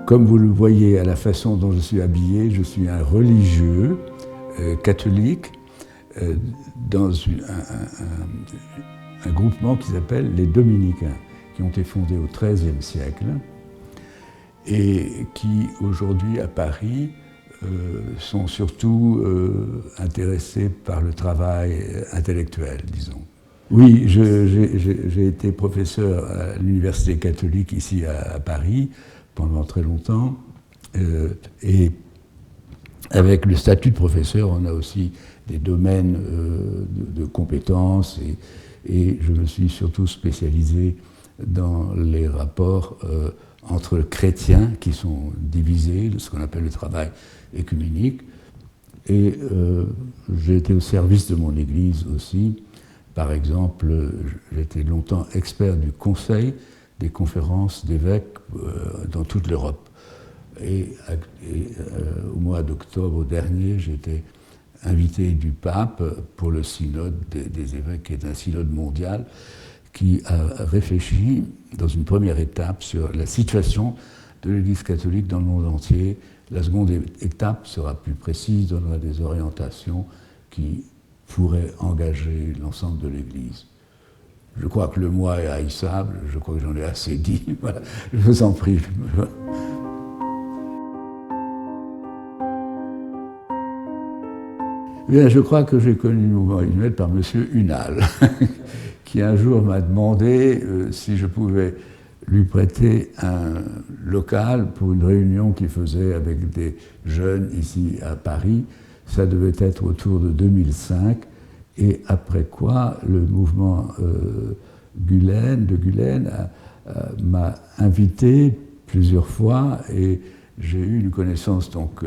Comme vous le voyez à la façon dont je suis habillé, je suis un religieux catholique dans un groupement qui s'appelle les Dominicains, qui ont été fondés au XIIIe siècle et qui aujourd'hui à Paris sont surtout intéressés par le travail intellectuel, disons. Oui, j'ai été professeur à l'Université catholique ici à Paris pendant très longtemps. Et avec le statut de professeur, on a aussi des domaines de compétences et je me suis surtout spécialisé dans les rapports entre chrétiens qui sont divisés, ce qu'on appelle le travail œcuménique. Et j'ai été au service de mon Église aussi. Par exemple, j'ai été longtemps expert du conseil des conférences d'évêques dans toute l'Europe. Et au mois d'octobre dernier, j'étais invité du pape pour le synode des évêques, qui est un synode mondial, qui a réfléchi dans une première étape sur la situation de l'Église catholique dans le monde entier. La seconde étape sera plus précise, donnera des orientations qui pourraient engager l'ensemble de l'Église. Je crois que le moi est haïssable, je crois que j'en ai assez dit. Voilà, je vous en prie. Bien, je crois que j'ai connu le mouvement Unimel par M. Unal, qui un jour m'a demandé si je pouvais lui prêter un local pour une réunion qu'il faisait avec des jeunes ici à Paris. Ça devait être autour de 2005. Et après quoi, le mouvement de Gulen m'a invité plusieurs fois et j'ai eu une connaissance donc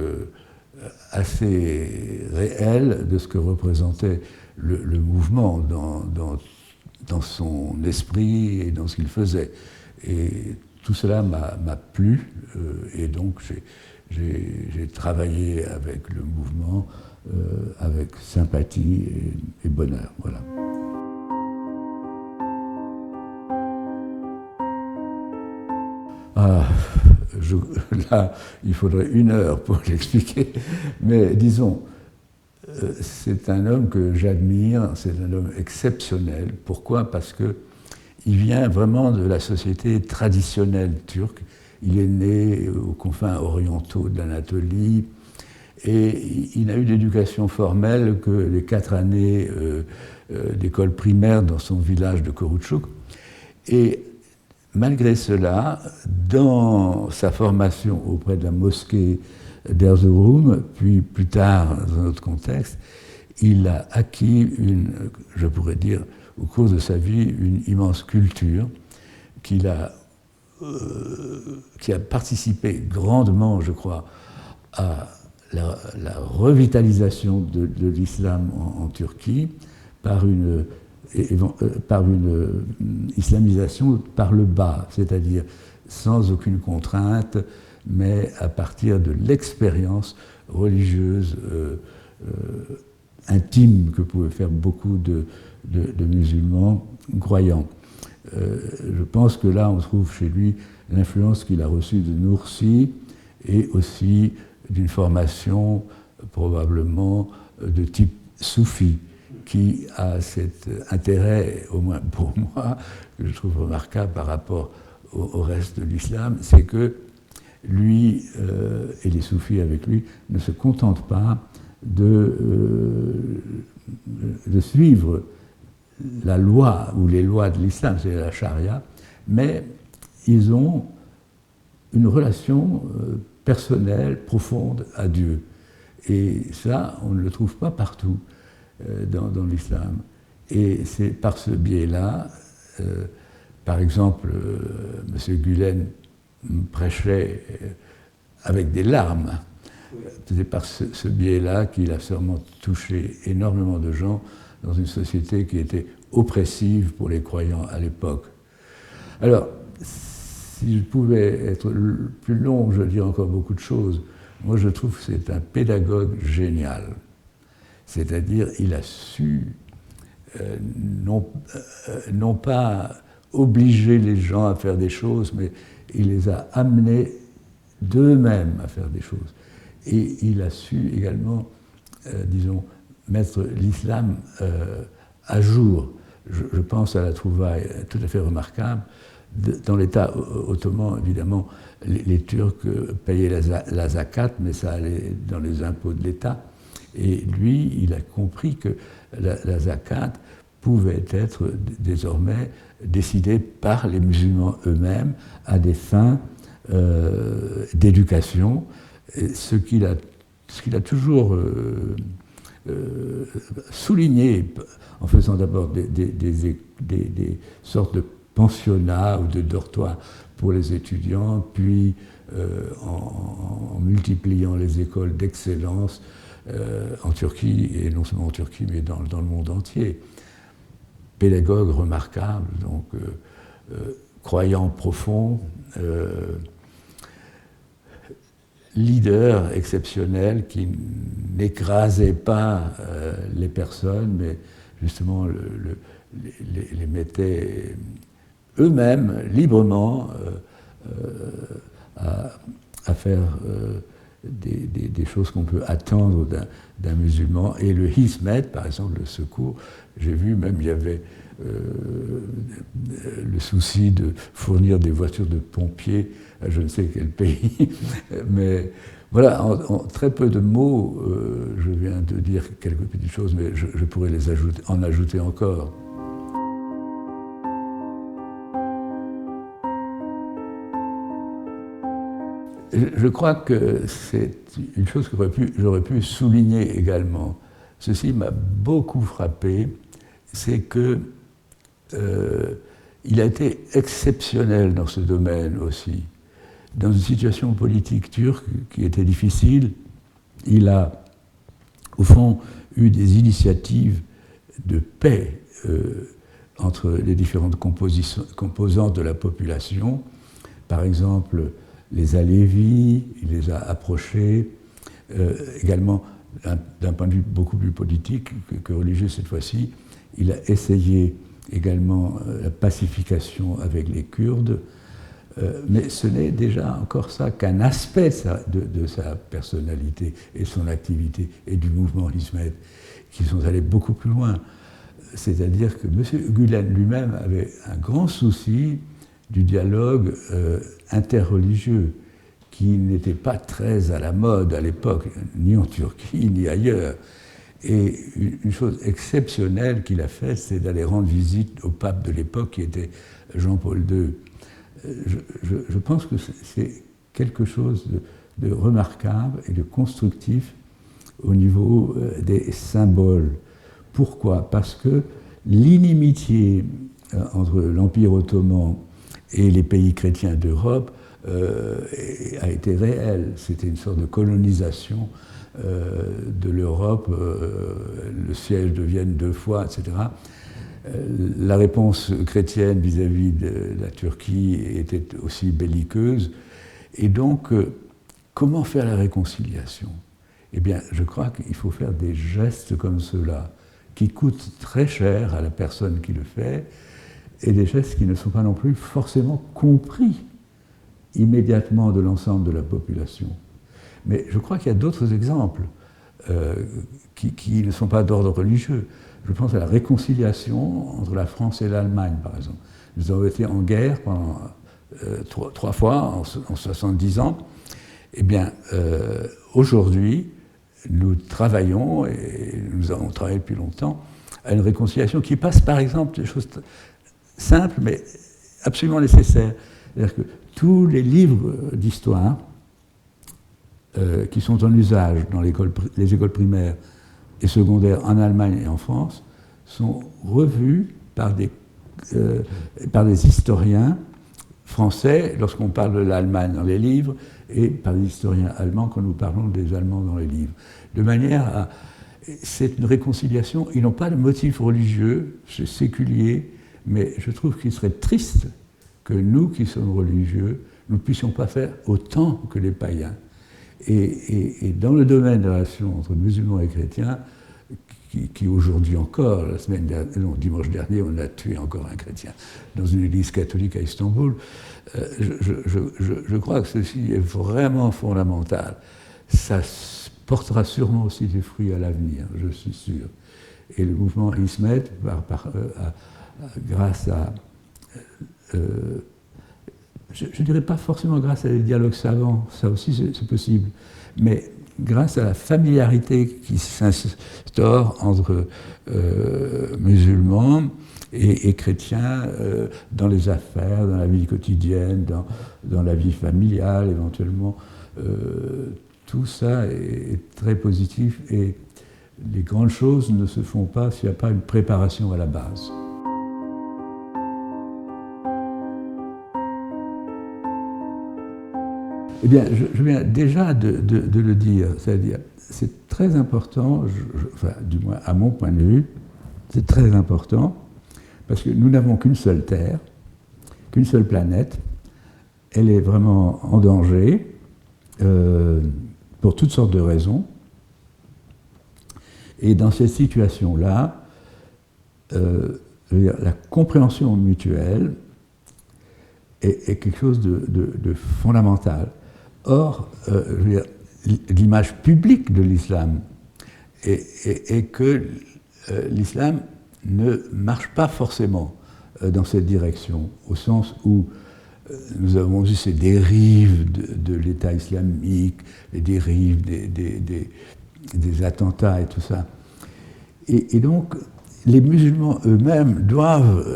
assez réelle de ce que représentait le mouvement dans son esprit et dans ce qu'il faisait. Et tout cela m'a plu et donc j'ai travaillé avec le mouvement avec sympathie et bonheur. Voilà. Là, il faudrait 1 heure pour l'expliquer, mais disons, c'est un homme que j'admire, c'est un homme exceptionnel. Pourquoi ? Parce qu'il vient vraiment de la société traditionnelle turque. Il est né aux confins orientaux de l'Anatolie, et il n'a eu d'éducation formelle que les 4 années d'école primaire dans son village de Korutchuk. Et malgré cela, dans sa formation auprès de la mosquée d'Erzurum, puis plus tard, dans un autre contexte, il a acquis je pourrais dire, au cours de sa vie, une immense culture qui a participé grandement, je crois, à la revitalisation de l'islam en Turquie par une islamisation par le bas, c'est-à-dire sans aucune contrainte, mais à partir de l'expérience religieuse intime que pouvaient faire beaucoup de musulmans croyants. Je pense que là, on trouve chez lui l'influence qu'il a reçue de Nursi et aussi d'une formation probablement de type soufi, qui a cet intérêt, au moins pour moi, que je trouve remarquable par rapport au reste de l'islam, c'est que lui et les soufis avec lui ne se contentent pas de suivre la loi ou les lois de l'islam, c'est la charia, mais ils ont une relation personnelle, profonde à Dieu. Et ça, on ne le trouve pas partout dans l'islam. Et c'est par ce biais-là, par exemple, M. Gulen prêchait avec des larmes. C'est par ce biais-là qu'il a sûrement touché énormément de gens dans une société qui était oppressive pour les croyants à l'époque. Alors, si je pouvais être plus long, je dirais encore beaucoup de choses. Moi, je trouve que c'est un pédagogue génial. C'est-à-dire, il a su non pas obliger les gens à faire des choses, mais il les a amenés d'eux-mêmes à faire des choses. Et il a su également, disons, mettre l'islam à jour. Je pense à la trouvaille tout à fait remarquable. Dans l'État ottoman, évidemment, les Turcs payaient la zakat, mais ça allait dans les impôts de l'État. Et lui, il a compris que la zakat pouvait être désormais décidée par les musulmans eux-mêmes à des fins d'éducation, ce qu'il a toujours souligné en faisant d'abord des sortes de pensionnats ou de dortoirs pour les étudiants, puis en multipliant les écoles d'excellence en Turquie, et non seulement en Turquie, mais dans le monde entier. Pédagogue remarquable, donc croyant profond, leader exceptionnel qui n'écrasait pas les personnes, mais justement les mettait eux-mêmes, librement, à faire des choses qu'on peut attendre d'un musulman. Et le Hizmet, par exemple, le secours, j'ai vu même, il y avait le souci de fournir des voitures de pompiers à je ne sais quel pays. Mais voilà, en très peu de mots, je viens de dire quelques petites choses, mais je pourrais en ajouter encore. Je crois que c'est une chose que j'aurais pu souligner également. Ceci m'a beaucoup frappé, c'est que il a été exceptionnel dans ce domaine aussi. Dans une situation politique turque qui était difficile, il a, au fond, eu des initiatives de paix entre les différentes composantes de la population. Par exemple, les Alévis, il les a approchés, également d'un point de vue beaucoup plus politique que religieux cette fois-ci. Il a essayé également la pacification avec les Kurdes, mais ce n'est déjà encore ça qu'un aspect de sa personnalité et son activité et du mouvement Hizmet qui sont allés beaucoup plus loin. C'est-à-dire que M. Gülen lui-même avait un grand souci du dialogue interreligieux qui n'était pas très à la mode à l'époque, ni en Turquie, ni ailleurs. Et une chose exceptionnelle qu'il a faite, c'est d'aller rendre visite au pape de l'époque, qui était Jean-Paul II. Je pense que c'est quelque chose de remarquable et de constructif au niveau des symboles. Pourquoi? Parce que l'inimitié entre l'Empire ottoman et les pays chrétiens d'Europe a été réelle. C'était une sorte de colonisation de l'Europe, le siège de Vienne 2 fois, etc. La réponse chrétienne vis-à-vis de la Turquie était aussi belliqueuse. Et donc, comment faire la réconciliation? Eh bien, je crois qu'il faut faire des gestes comme ceux-là, qui coûtent très cher à la personne qui le fait, et des gestes qui ne sont pas non plus forcément compris immédiatement de l'ensemble de la population. Mais je crois qu'il y a d'autres exemples qui ne sont pas d'ordre religieux. Je pense à la réconciliation entre la France et l'Allemagne, par exemple. Nous avons été en guerre pendant 3 fois en 70 ans. Eh bien, aujourd'hui, nous travaillons, et nous avons travaillé depuis longtemps, à une réconciliation qui passe, par exemple, des choses simples, mais absolument nécessaires. C'est-à-dire que tous les livres d'histoire qui sont en usage dans les écoles primaires et secondaires en Allemagne et en France sont revus par des historiens français lorsqu'on parle de l'Allemagne dans les livres et par des historiens allemands quand nous parlons des Allemands dans les livres. De manière à... C'est une réconciliation, ils n'ont pas de motif religieux, c'est séculier, mais je trouve qu'il serait triste que nous qui sommes religieux, nous ne puissions pas faire autant que les païens. Et dans le domaine des relations entre musulmans et chrétiens, qui aujourd'hui encore, dimanche dernier, on a tué encore un chrétien dans une église catholique à Istanbul. Je crois que ceci est vraiment fondamental. Ça portera sûrement aussi des fruits à l'avenir, je suis sûr. Et le mouvement Hizmet, grâce à... je ne dirais pas forcément grâce à des dialogues savants, ça aussi c'est possible, mais grâce à la familiarité qui s'instaure entre musulmans et chrétiens dans les affaires, dans la vie quotidienne, dans la vie familiale éventuellement. Tout ça est très positif et les grandes choses ne se font pas s'il n'y a pas une préparation à la base. Eh bien, je viens déjà de le dire, c'est-à-dire, c'est très important, enfin, du moins à mon point de vue, c'est très important, parce que nous n'avons qu'une seule Terre, qu'une seule planète, elle est vraiment en danger, pour toutes sortes de raisons, et dans cette situation-là, la compréhension mutuelle est quelque chose de fondamental. Or, l'image publique de l'islam est que l'islam ne marche pas forcément dans cette direction, au sens où nous avons vu ces dérives de l'État islamique, les dérives des attentats et tout ça. Et donc, les musulmans eux-mêmes doivent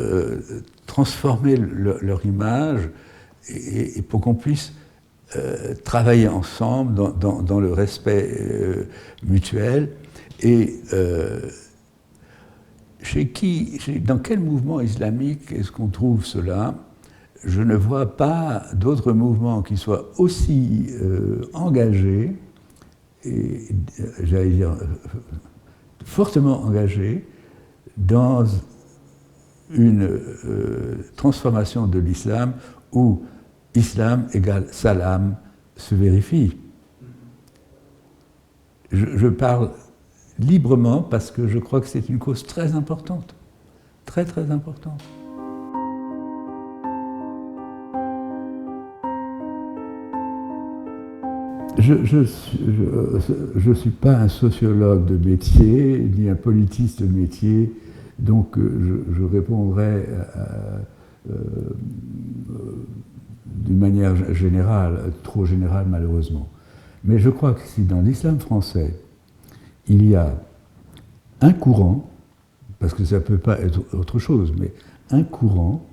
transformer leur image et pour qu'on puisse travailler ensemble dans le respect mutuel. Et dans quel mouvement islamique est-ce qu'on trouve cela? Je ne vois pas d'autres mouvements qui soient aussi engagés, et j'allais dire fortement engagés, dans une transformation de l'islam où islam égale salam se vérifie. Je parle librement parce que je crois que c'est une cause très importante, très très importante. Je ne suis pas un sociologue de métier, ni un politiste de métier, donc je répondrai d'une manière générale, trop générale malheureusement. Mais je crois que si dans l'islam français, il y a un courant, parce que ça ne peut pas être autre chose, mais un courant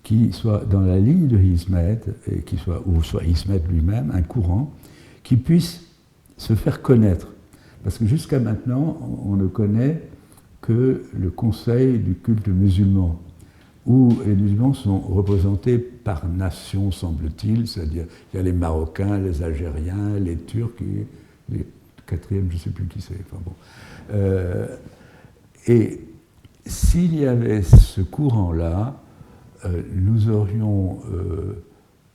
qui soit dans la ligne de Hizmet, et ou soit Hizmet lui-même, un courant qui puisse se faire connaître. Parce que jusqu'à maintenant, on ne connaît que le Conseil du culte musulman, où les musulmans sont représentés par nation, semble-t-il, c'est-à-dire il y a les Marocains, les Algériens, les Turcs, et les quatrièmes, je ne sais plus qui c'est. Enfin bon. Et s'il y avait ce courant-là, nous aurions,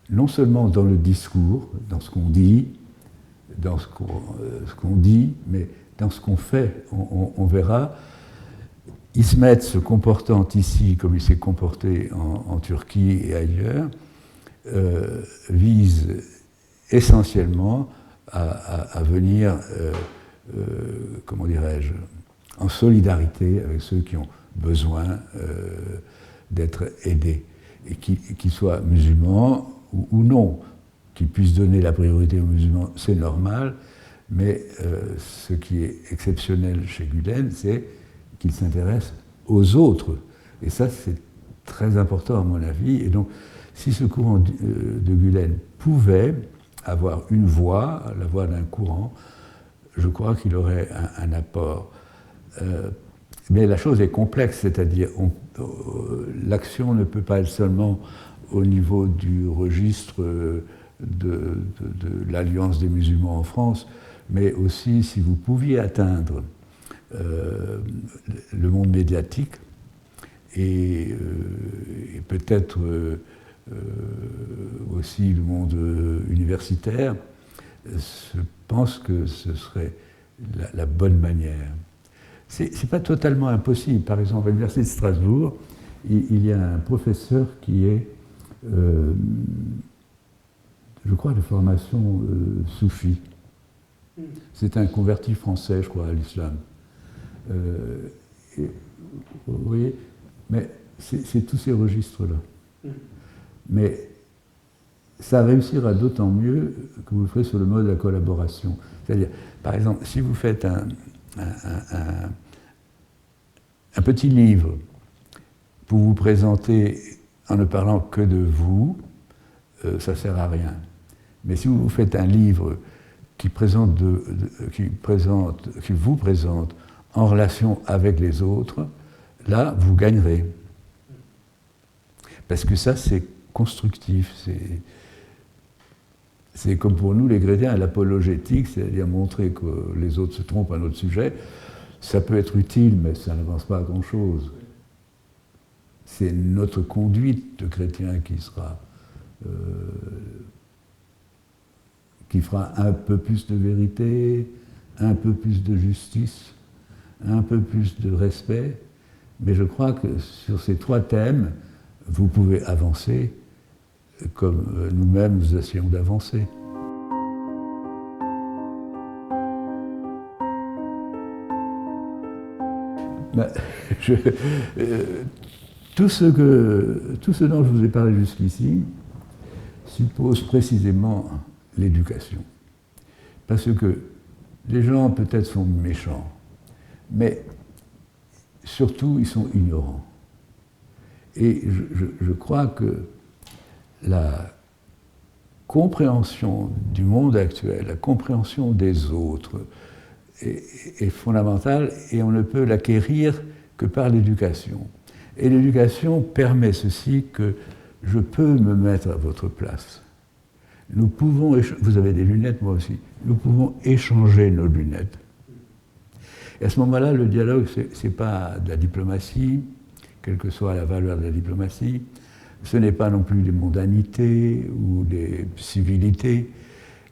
non seulement dans le discours, dans ce qu'on dit, mais dans ce qu'on fait, on verra Hizmet se comportant ici comme il s'est comporté en Turquie et ailleurs, vise essentiellement à venir, comment dirais-je, en solidarité avec ceux qui ont besoin d'être aidés, et qu'ils soient musulmans ou non. Qu'ils puissent donner la priorité aux musulmans, c'est normal, mais ce qui est exceptionnel chez Gülen, c'est qu'il s'intéresse aux autres. Et ça, c'est très important à mon avis. Et donc, si ce courant de Gülen pouvait avoir une voix, la voix d'un courant, je crois qu'il aurait un apport. Mais la chose est complexe, c'est-à-dire l'action ne peut pas être seulement au niveau du registre de l'Alliance des musulmans en France, mais aussi si vous pouviez atteindre le monde médiatique et peut-être aussi le monde universitaire, je pense que ce serait la bonne manière. c'est pas totalement impossible. Par exemple, à l'Université de Strasbourg, il y a un professeur qui est, je crois, de formation soufie. C'est un converti français, je crois, à l'islam. Vous voyez, mais c'est tous ces registres-là. Mais ça réussira d'autant mieux que vous le ferez sur le mode de la collaboration. C'est-à-dire, par exemple, si vous faites un petit livre pour vous présenter en ne parlant que de vous, ça ne sert à rien. Mais si vous faites un livre qui vous présente en relation avec les autres, là, vous gagnerez. Parce que ça, c'est constructif. C'est comme pour nous, les chrétiens, l'apologétique, c'est-à-dire montrer que les autres se trompent à notre sujet. Ça peut être utile, mais ça n'avance pas à grand-chose. C'est notre conduite de chrétien qui fera un peu plus de vérité, un peu plus de justice, un peu plus de respect. Mais je crois que sur ces trois thèmes, vous pouvez avancer comme nous-mêmes nous essayons d'avancer. Tout ce dont je vous ai parlé jusqu'ici suppose précisément l'éducation. Parce que les gens peut-être sont méchants, mais surtout ils sont ignorants. Et je crois que la compréhension du monde actuel, la compréhension des autres est fondamentale et on ne peut l'acquérir que par l'éducation. Et l'éducation permet ceci que je peux me mettre à votre place. Nous pouvons, vous avez des lunettes, moi aussi, nous pouvons échanger nos lunettes. Et à ce moment-là, le dialogue, ce n'est pas de la diplomatie, quelle que soit la valeur de la diplomatie, ce n'est pas non plus des mondanités ou des civilités,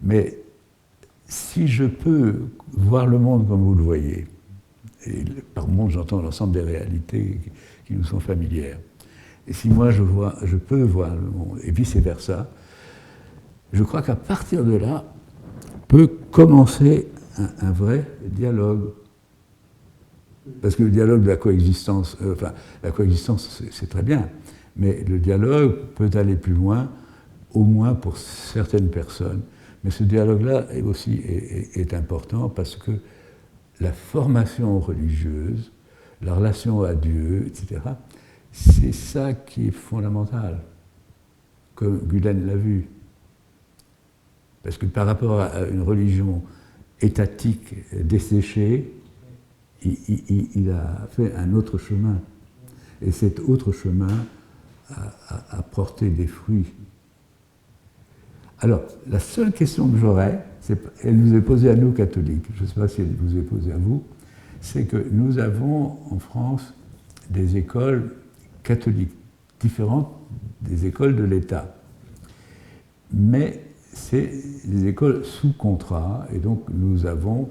mais si je peux voir le monde comme vous le voyez, et par monde j'entends l'ensemble des réalités qui nous sont familières, et si moi je peux voir le monde, et vice-versa, je crois qu'à partir de là, peut commencer un vrai dialogue. Parce que le dialogue de la coexistence, la coexistence c'est très bien, mais le dialogue peut aller plus loin, au moins pour certaines personnes. Mais ce dialogue-là est important parce que la formation religieuse, la relation à Dieu, etc., c'est ça qui est fondamental, comme Gulen l'a vu. Parce que par rapport à une religion étatique desséchée, il a fait un autre chemin. Et cet autre chemin a porté des fruits. Alors, la seule question que j'aurais, elle nous est posée à nous catholiques, je ne sais pas si elle vous est posée à vous, c'est que nous avons en France des écoles catholiques, différentes des écoles de l'État. Mais c'est des écoles sous contrat, et donc nous avons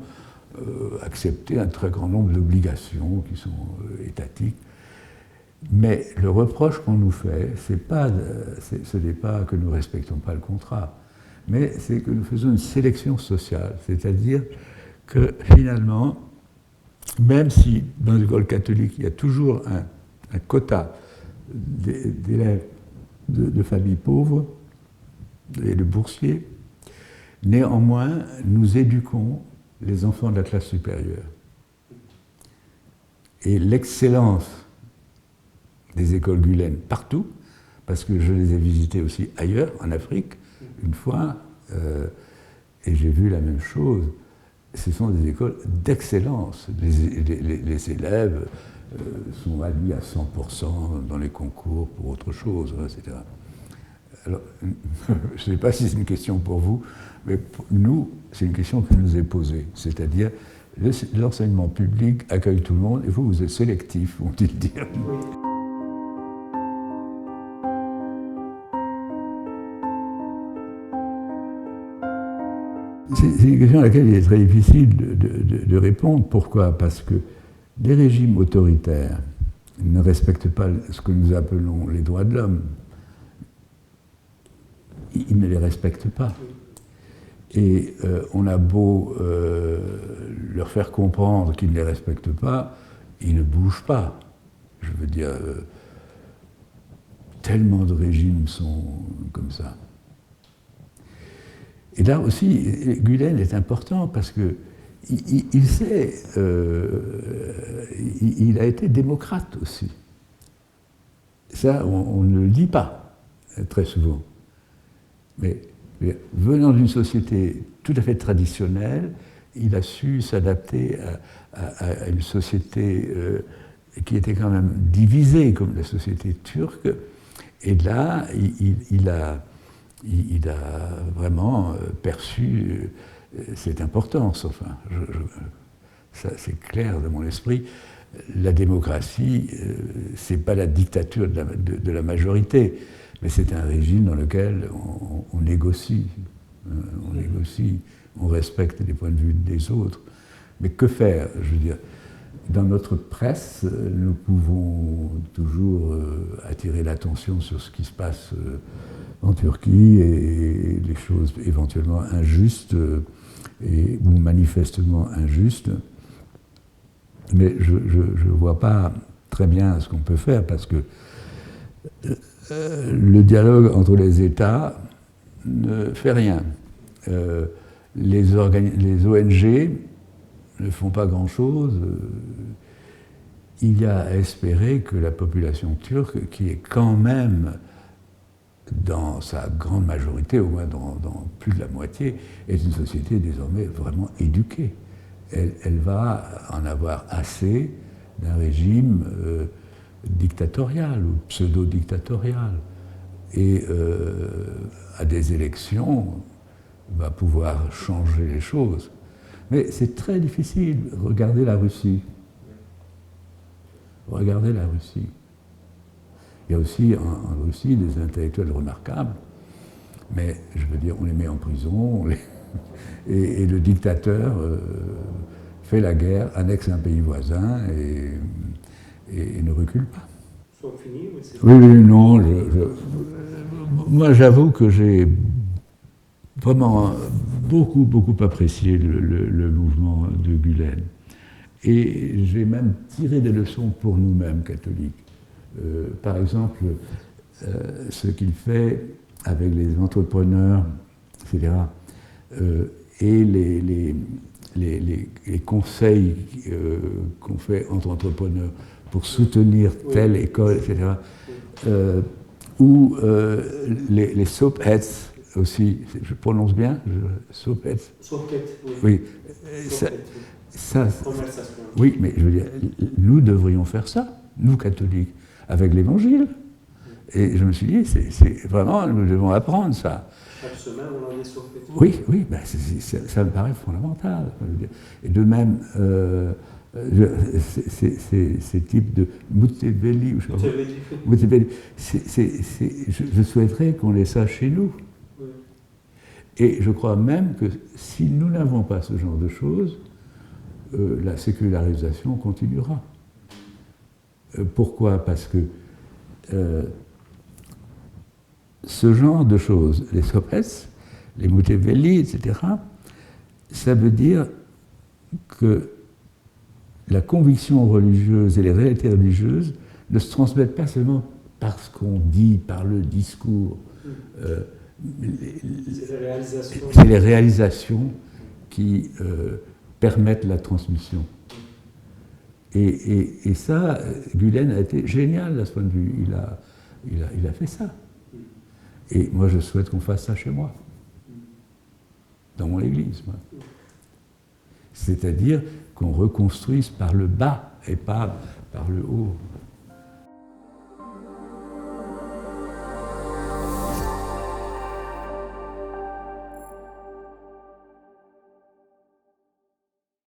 accepté un très grand nombre d'obligations qui sont étatiques. Mais le reproche qu'on nous fait, ce n'est pas que nous ne respectons pas le contrat, mais c'est que nous faisons une sélection sociale, c'est-à-dire que finalement, même si dans les écoles catholiques, il y a toujours un quota d'élèves de familles pauvres et de boursiers, néanmoins, nous éduquons les enfants de la classe supérieure. Et l'excellence des écoles Gulen partout, parce que je les ai visitées aussi ailleurs, en Afrique, une fois, et j'ai vu la même chose. Ce sont des écoles d'excellence. Les élèves sont admis à 100% dans les concours pour autre chose, etc. Alors, je ne sais pas si c'est une question pour vous, mais pour nous, c'est une question qui nous est posée. C'est-à-dire, l'enseignement public accueille tout le monde, et vous êtes sélectif, vont-ils dire. C'est une question à laquelle il est très difficile de répondre. Pourquoi ? Parce que des régimes autoritaires ne respectent pas ce que nous appelons les droits de l'homme. Ils ne les respectent pas. Et on a beau leur faire comprendre qu'ils ne les respectent pas, ils ne bougent pas. Je veux dire, tellement de régimes sont comme ça. Et là aussi, Gülen est important parce que il sait, il a été démocrate aussi. Ça, on ne le dit pas très souvent. Mais venant d'une société tout à fait traditionnelle, il a su s'adapter à une société qui était quand même divisée comme la société turque. Et là, il a vraiment perçu cette importance. Enfin, ça c'est clair dans mon esprit. La démocratie, c'est pas la dictature de la majorité, mais c'est un régime dans lequel on négocie. On négocie, on respecte les points de vue des autres. Mais que faire? Je veux dire, dans notre presse, nous pouvons toujours attirer l'attention sur ce qui se passe en Turquie et les choses éventuellement injustes ou manifestement injustes. Mais je ne vois pas très bien ce qu'on peut faire parce que le dialogue entre les États ne fait rien. Les ONG ne font pas grand-chose. Il y a à espérer que la population turque, qui est quand même, dans sa grande majorité, au moins dans plus de la moitié, est une société désormais vraiment éduquée. Elle va en avoir assez d'un régime dictatorial ou pseudo-dictatorial. Et à des élections, va pouvoir changer les choses. Mais c'est très difficile. Regardez la Russie. Regardez la Russie. Il y a aussi en Russie des intellectuels remarquables, mais je veux dire, on les met en prison, et le dictateur fait la guerre, annexe un pays voisin et ne recule pas. Oui, non. Moi, j'avoue que j'ai vraiment beaucoup apprécié le mouvement de Gülen. Et j'ai même tiré des leçons pour nous-mêmes, catholiques. Par exemple, ce qu'il fait avec les entrepreneurs, etc., et les conseils qu'on fait entre entrepreneurs pour soutenir telle école, etc., ou les soapheads aussi, je prononce bien, soapheads. Oui. Oui, mais je veux dire, nous devrions faire ça, nous catholiques, avec l'Évangile. Et je me suis dit, c'est vraiment, nous devons apprendre ça. Chaque semaine, on en est sur le Oui, ben ça me paraît fondamental. Et de même, ces types de Muteveli, je souhaiterais qu'on ait ça chez nous. Oui. Et je crois même que si nous n'avons pas ce genre de choses, la sécularisation continuera. Pourquoi? Parce que ce genre de choses, les soapheads, les Muteveli, etc., ça veut dire que la conviction religieuse et les réalités religieuses ne se transmettent pas seulement par ce qu'on dit, par le discours. C'est les réalisations qui permettent la transmission. Et ça, Gülen a été génial à ce point de vue. Il a fait ça. Et moi, je souhaite qu'on fasse ça chez moi, dans mon église. C'est-à-dire qu'on reconstruise par le bas et pas par le haut.